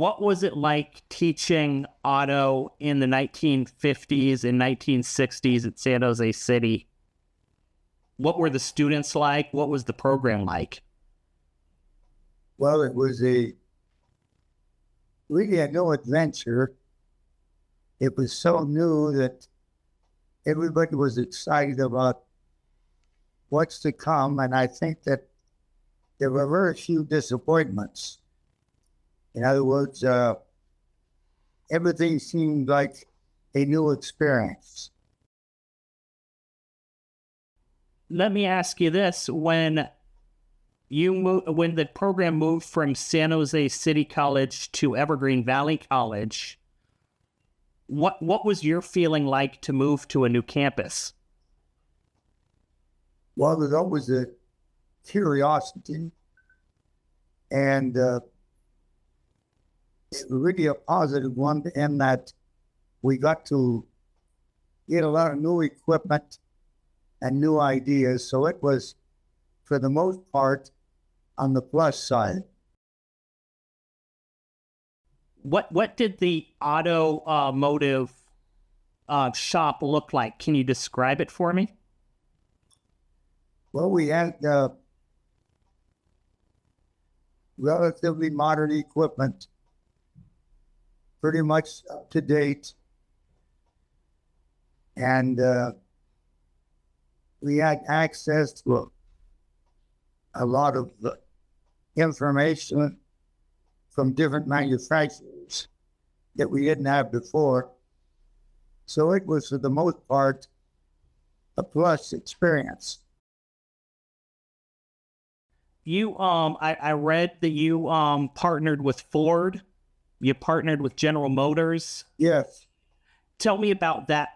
what was it like teaching auto in the 1950s and 1960s at San Jose City? What were the students like? What was the program like? Well, it was really a new adventure. It was so new that everybody was excited about what's to come, and I think that there were very few disappointments. In other words, everything seemed like a new experience. Let me ask you this: when the program moved from San Jose City College to Evergreen Valley College, what was your feeling like to move to a new campus? Well, there's always a curiosity, and it's really a positive one in that we got to get a lot of new equipment and new ideas. So it was, for the most part, on the plus side. What did the automotive shop look like? Can you describe it for me? Well, we had relatively modern equipment, pretty much up to date. And we had access to a lot of information from different manufacturers that we didn't have before. So it was, for the most part, a plus experience. I read that you partnered with Ford. You partnered with General Motors. Yes. Tell me about that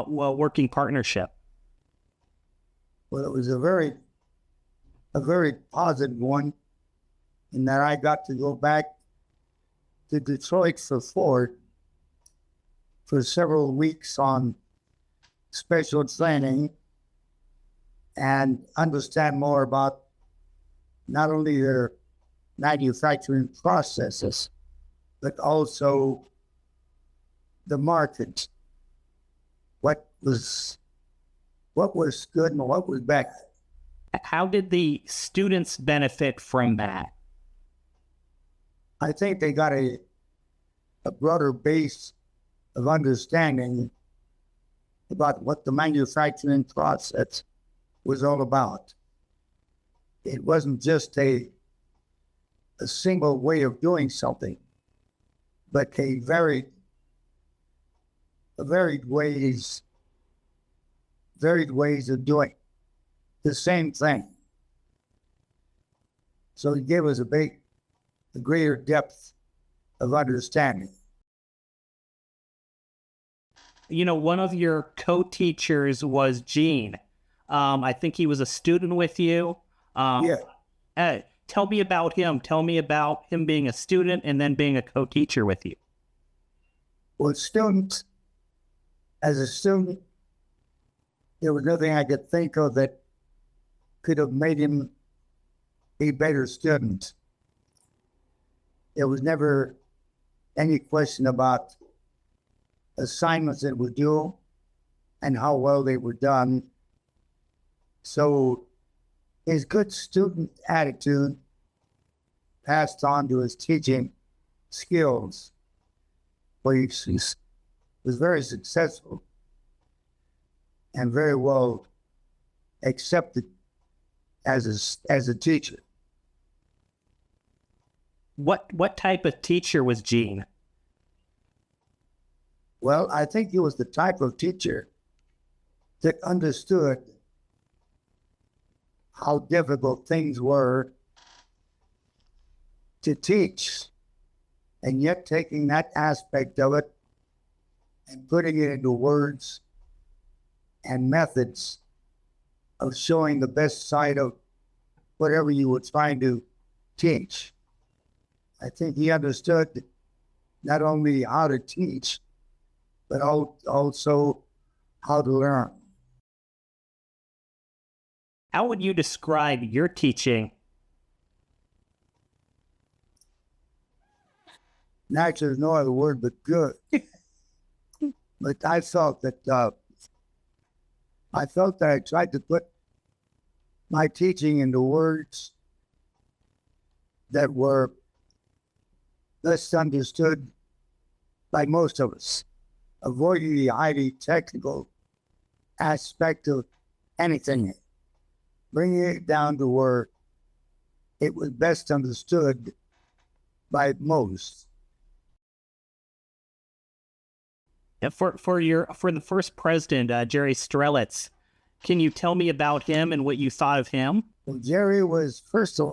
working partnership. Well, it was a very positive one, in that I got to go back to Detroit for Ford for several weeks on special training and understand more about not only their manufacturing processes, but also the market. What was good and what was bad. How did the students benefit from that? I think they got a broader base of understanding about what the manufacturing process was all about. It wasn't just a single way of doing something, but a varied ways of doing the same thing. So it gave us a greater depth of understanding. You know, one of your co-teachers was Gene. I think he was a student with you. Yeah. Tell me about him. Tell me about him being a student and then being a co-teacher with you. Well, as a student, there was nothing I could think of that could have made him a better student. There was never any question about assignments that were due and how well they were done. So his good student attitude passed on to his teaching skills, where he was very successful and very well accepted as a teacher. What type of teacher was Gene? Well, I think he was the type of teacher that understood how difficult things were to teach, and yet taking that aspect of it and putting it into words and methods of showing the best side of whatever you were trying to teach. I think he understood not only how to teach, but also how to learn. How would you describe your teaching? Naturally, there's no other word but good. But I felt that I tried to put my teaching into words that were best understood by most of us, avoiding the highly technical aspect of anything, bringing it down to where it was best understood by most. For the first president, Jerry Strelitz, can you tell me about him and what you thought of him? Well, Jerry was, first of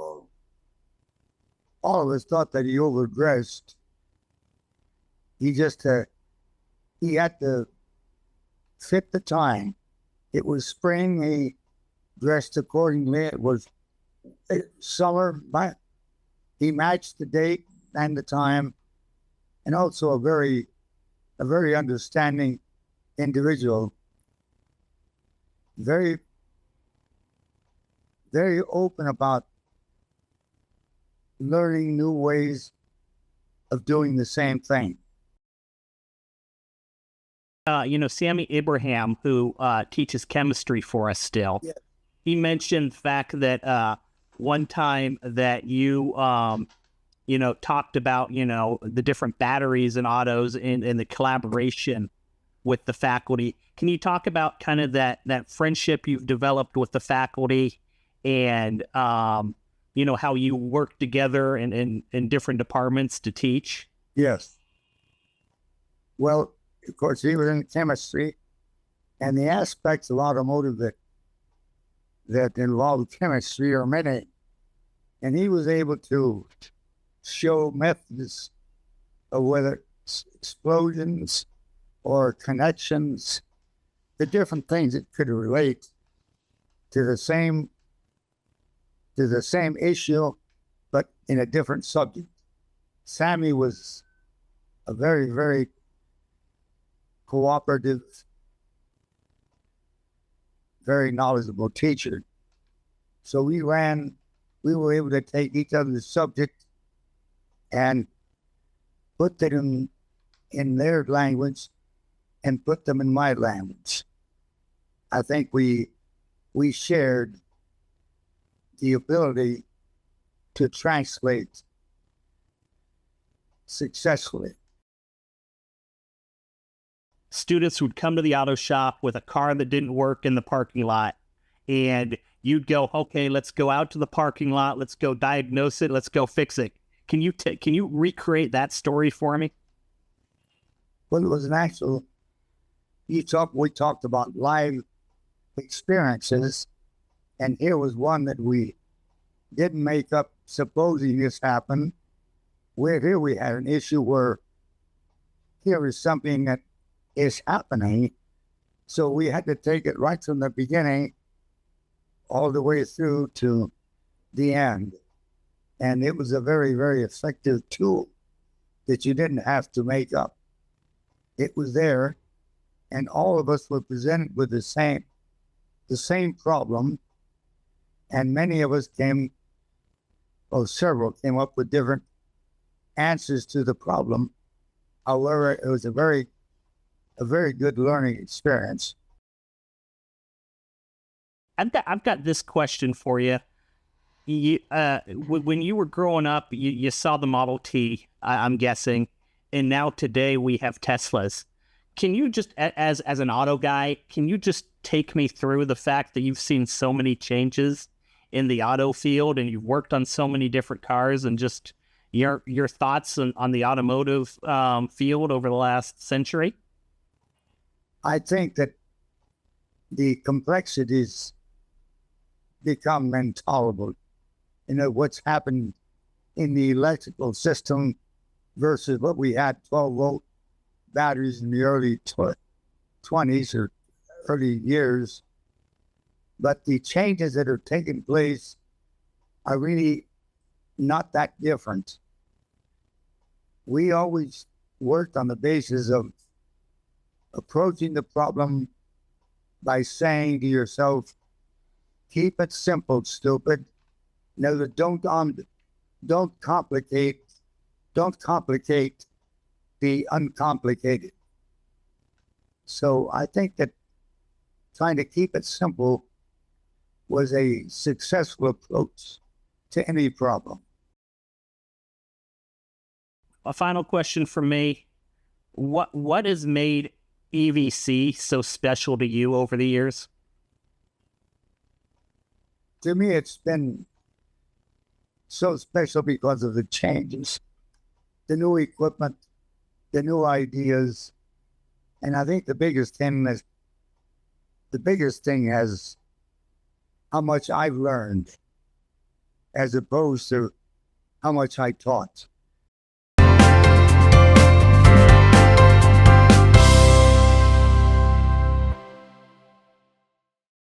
all of us thought that he overdressed. He just, he had to fit the time. It was spring, he dressed accordingly. It was summer, but he matched the date and the time, and also a very understanding individual. Very, very open about learning new ways of doing the same thing. Sammy Abraham, who teaches chemistry for us still, Yeah. He mentioned the fact that one time that you, talked about, the different batteries and autos and the collaboration with the faculty. Can you talk about kind of that friendship you've developed with the faculty and, how you work together in different departments to teach? Yes. Well, of course, he was in chemistry, and the aspects of automotive that involved chemistry are many. And he was able to show methods of whether it's explosions or connections, the different things that could relate to the same issue, but in a different subject. Sammy was a very, very cooperative, very knowledgeable teacher. So we were able to take each other's subject and put them in their language and put them in my language. I think we shared the ability to translate successfully. Students would come to the auto shop with a car that didn't work in the parking lot, and you'd go, okay, let's go out to the parking lot, let's go diagnose it, let's go fix it. Can you recreate that story for me? Well, it was an actual, we talked about live experiences, and here was one that we didn't make up supposing this happened. Here we had an issue where here is something that is happening. So we had to take it right from the beginning all the way through to the end. And it was a very, very effective tool that you didn't have to make up. It was there, and all of us were presented with the same problem, and many of us several came up with different answers to the problem. However, it was a very good learning experience. I've got this question for you. When you were growing up, you saw the Model T, I'm guessing, and now today we have Teslas. Can you just, as an auto guy, can you just take me through the fact that you've seen so many changes in the auto field and you've worked on so many different cars, and just your thoughts on the automotive field over the last century? I think that the complexities become intolerable. What's happened in the electrical system versus what we had 12-volt batteries in the early 20s or early years. But the changes that are taking place are really not that different. We always worked on the basis of approaching the problem by saying to yourself, keep it simple, stupid. Don't complicate be uncomplicated. So I think that trying to keep it simple was a successful approach to any problem. A final question from me. What has made EVC so special to you over the years? To me, it's been so special because of the changes, the new equipment, the new ideas. And I think the biggest thing is how much I've learned as opposed to how much I taught.